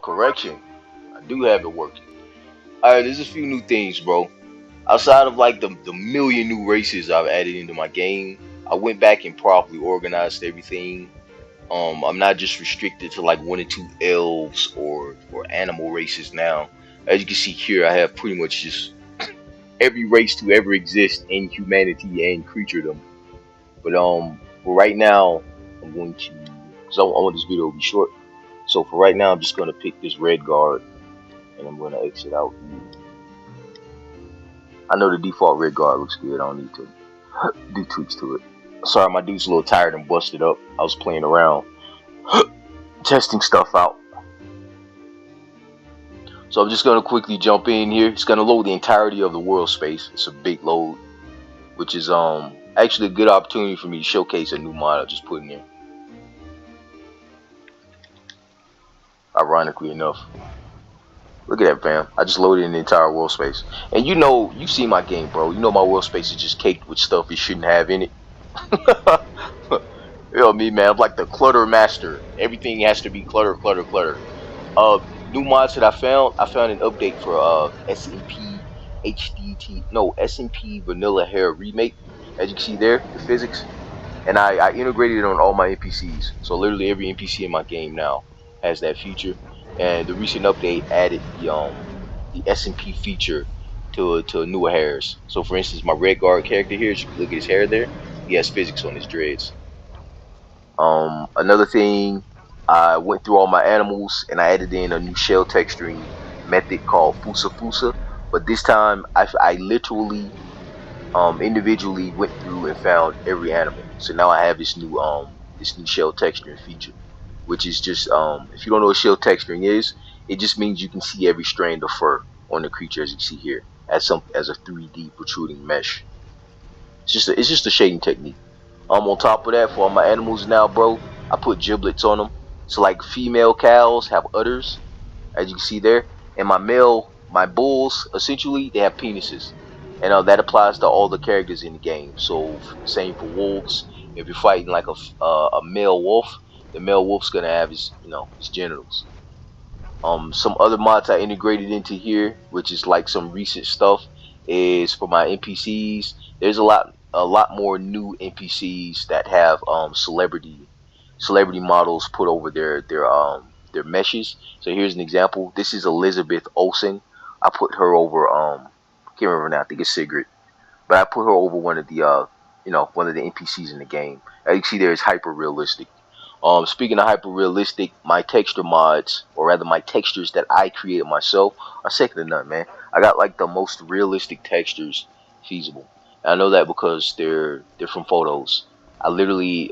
correction. I do have it working. Alright, there's a few new things, bro. Outside of like the million new races I've added into my game, I went back and properly organized everything. I'm not just restricted to like one or two elves or animal races now. As you can see here, I have pretty much just every race to ever exist in humanity and creaturedom. But for right now, I'm going to, because I want this video to be short. So for right now, I'm just gonna pick this red guard, and I'm gonna exit out. I know the default red guard looks good. I don't need to do tweaks to it. Sorry, my dude's a little tired and busted up. I was playing around, testing stuff out. So I'm just gonna quickly jump in here. It's gonna load the entirety of the world space. It's a big load, which is actually a good opportunity for me to showcase a new mod I just put in there. Ironically enough. Look at that, fam. I just loaded in the entire world space. And you know, you see my game, bro. You know my world space is just caked with stuff it shouldn't have in it. You know me, man. I'm like the clutter master. Everything has to be clutter, clutter, clutter. New mods that I found an update for SMP SMP Vanilla Hair Remake. As you can see there, the physics. And I integrated it on all my NPCs. So literally every NPC in my game now has that feature. And the recent update added the SMP feature to newer hairs. So for instance, my red guard character here, as you can look at his hair there, he has physics on his dreads. Another thing, I went through all my animals and I added in a new shell texturing method called Fusa Fusa. But this time I literally individually went through and found every animal. So now I have this new shell texturing feature, which is just if you don't know what shell texturing is, it just means you can see every strand of fur on the creature, as you see here, as a 3D protruding mesh. It's just a shading technique. On top of that, for all my animals now, bro, I put giblets on them. So like female cows have udders, as you can see there, and my bulls, essentially, they have penises. And that applies to all the characters in the game. So same for wolves. If you're fighting like a male wolf, the male wolf's gonna have his genitals. Some other mods I integrated into here, which is like some recent stuff, is for my NPCs. There's a lot more new NPCs that have celebrity models put over their meshes. So here's an example. This is Elizabeth Olsen. I put her over I can't remember now. I think it's Sigrid, but I put her over one of the one of the NPCs in the game. As you can see, there is hyper realistic. Speaking of hyper realistic, my texture mods, or rather my textures that I created myself, are second to none, man. I got like the most realistic textures feasible. And I know that because they're from photos. I literally,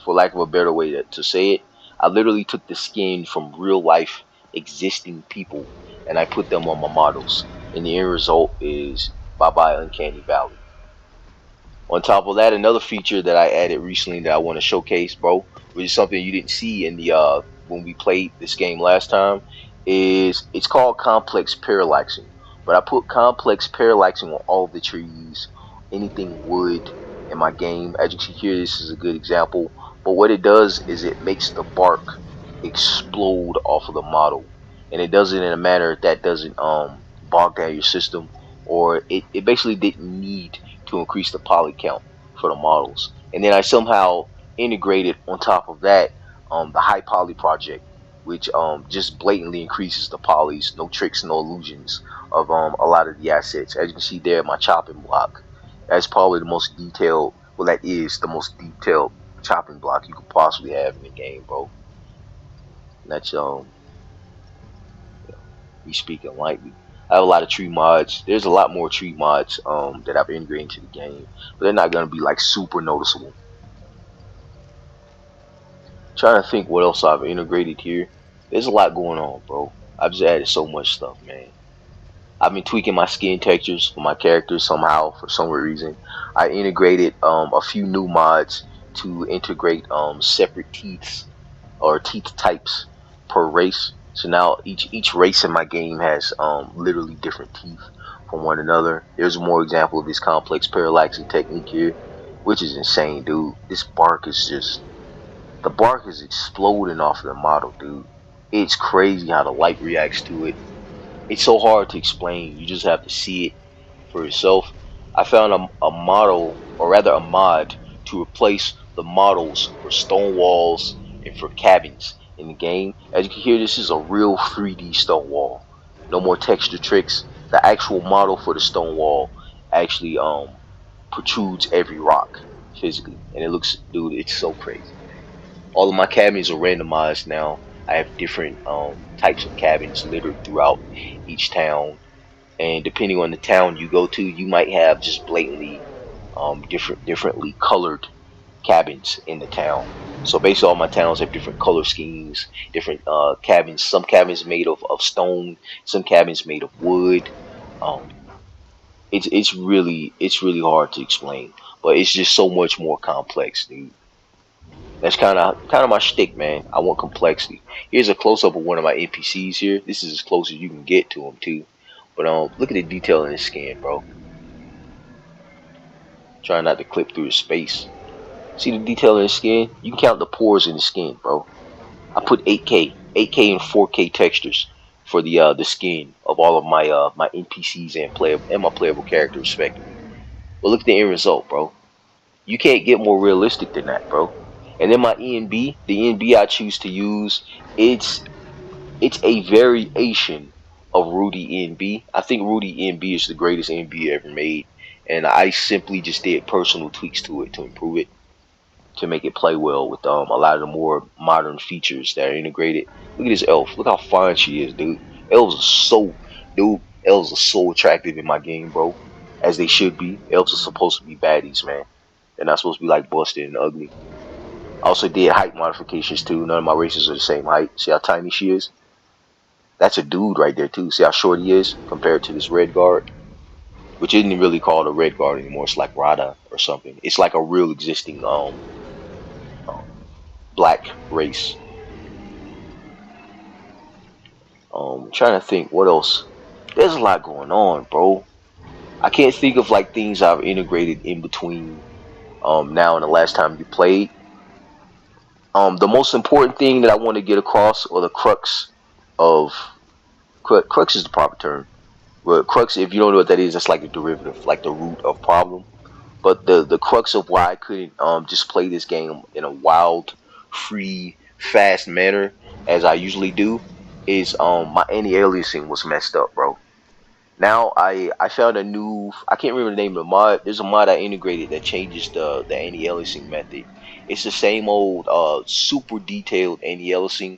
for lack of a better way to say it, I literally took the skin from real life existing people and I put them on my models. And the end result is bye bye Uncanny Valley. On top of that, another feature that I added recently that I want to showcase, bro, which is something you didn't see in the when we played this game last time, is it's called complex parallaxing. But I put complex parallaxing on all the trees, anything wood in my game. As you can see here, this is a good example. But what it does is it makes the bark explode off of the model, and it does it in a manner that doesn't bog down your system, or it basically didn't need to increase the poly count for the models. And then I somehow integrated on top of that the high poly project, which just blatantly increases the polys, no tricks, no illusions of a lot of the assets. As you can see there, my chopping block, that's probably the most detailed, well, that is the most detailed chopping block you could possibly have in the game, bro. And that's me speaking lightly. I have a lot of tree mods. There's a lot more tree mods that I've integrated into the game, but they're not gonna be like super noticeable. Trying to think what else I've integrated here. There's a lot going on, bro. I've just added so much stuff, man. I've been tweaking my skin textures for my characters somehow, for some reason. I integrated a few new mods to integrate separate teeth or teeth types per race. So now each race in my game has literally different teeth from one another. There's more example of this complex parallaxing technique here, which is insane, dude. This bark is just, the bark is exploding off of the model, dude. It's crazy how the light reacts to it. It's so hard to explain. You just have to see it for yourself. I found a model, or rather a mod, to replace the models for stone walls and for cabins in the game. As you can hear, this is a real 3D stone wall. No more texture tricks. The actual model for the stone wall actually protrudes every rock physically, and it looks, dude, it's so crazy, man. All of my cabins are randomized now. I have different types of cabins littered throughout each town, and depending on the town you go to, you might have just blatantly differently colored cabins in the town. So basically, all my towns have different color schemes, different cabins. Some cabins made of stone, some cabins made of wood. Um, it's really hard to explain, but it's just so much more complex, dude. That's kind of my shtick, man. I want complexity. Here's a close up of one of my NPCs here. This is as close as you can get to him too. But look at the detail in his skin, bro. Trying not to clip through his space. See the detail in his skin? You can count the pores in his skin, bro. I put 8K and 4K textures for the skin of all of my NPCs and my playable character respectively. But look at the end result, bro. You can't get more realistic than that, bro. And then my ENB, the ENB I choose to use, it's it's a variation of Rudy ENB. I think Rudy ENB is the greatest ENB ever made, and I simply just did personal tweaks to it to improve it, to make it play well with a lot of the more modern features that are integrated. Look at this elf. Look how fine she is, dude. Elves are so, dude. Elves are so attractive in my game, bro. As they should be. Elves are supposed to be baddies, man. They're not supposed to be like busted and ugly. I also did height modifications too. None of my races are the same height. See how tiny she is? That's a dude right there too. See how short he is compared to this red guard, which isn't really called a red guard anymore. It's like Rada or something. It's like a real existing um black race. Trying to think what else. There's a lot going on, bro. I can't think of like things I've integrated in between now and the last time you played. The most important thing that I want to get across, or the of crux is the proper term. But crux, if you don't know what that is, that's like a derivative, like the root of problem. But the crux of why I couldn't just play this game in a wild, free, fast manner as I usually do is my anti-aliasing was messed up, bro. Now I found a new, I can't remember the name of the mod. There's a mod I integrated that changes the anti-aliasing method. It's the same old super detailed anti-aliasing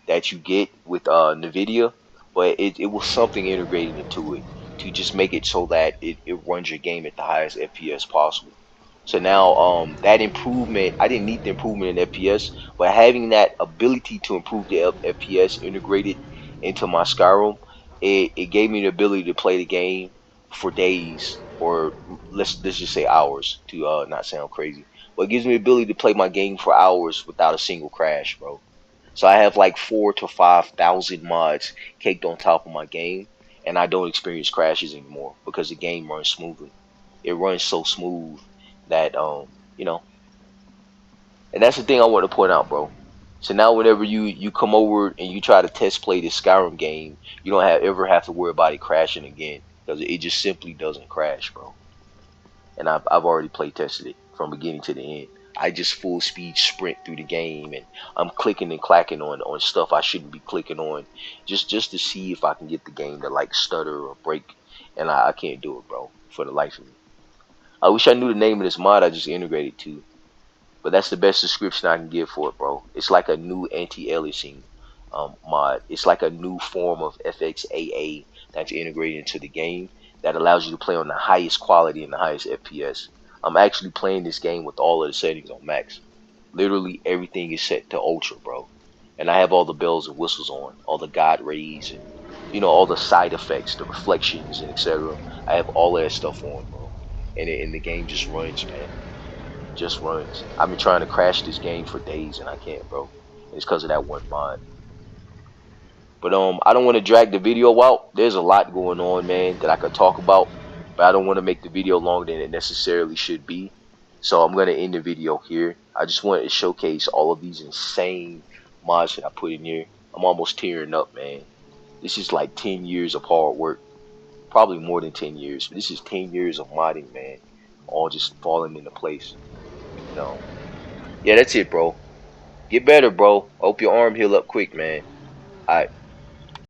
that you get with NVIDIA, but it was something integrated into it to just make it so that it runs your game at the highest FPS possible. So now that improvement, I didn't need the improvement in FPS, but having that ability to improve the FPS integrated into my Skyrim, it gave me the ability to play the game for days, or let's just say hours, to not sound crazy. But it gives me the ability to play my game for hours without a single crash, bro. So I have like 4 to 5 thousand mods caked on top of my game, and I don't experience crashes anymore because the game runs smoothly. It runs so smooth that you know, and that's the thing I want to point out, bro. So now whenever you come over and you try to test play this Skyrim game, you don't ever have to worry about it crashing again, because it just simply doesn't crash, bro. And I've already play tested it from beginning to the end. I just full speed sprint through the game, and I'm clicking and clacking on stuff I shouldn't be clicking on, just to see if I can get the game to like stutter or break, and I can't do it, bro, for the life of me. I wish I knew the name of this mod I just integrated to, but that's the best description I can give for it, bro. It's like a new anti-aliasing mod. It's like a new form of FXAA that's integrated into the game that allows you to play on the highest quality and the highest FPS. I'm actually playing this game with all of the settings on max. Literally everything is set to ultra, bro. And I have all the bells and whistles on, all the god rays, and all the side effects, the reflections and etc. I have all of that stuff on, bro. And the game just runs, man. Just runs. I've been trying to crash this game for days and I can't, bro. And it's because of that one mod. But I don't want to drag the video out. There's a lot going on, man, that I could talk about, but I don't want to make the video longer than it necessarily should be. So I'm gonna end the video here. I just wanted to showcase all of these insane mods that I put in here. I'm almost tearing up, man. This is like 10 years of hard work. Probably more than 10 years. But this is 10 years of modding, man. All just falling into place. Yeah, that's it, bro. Get better, bro. Hope your arm heal up quick, man. Alright.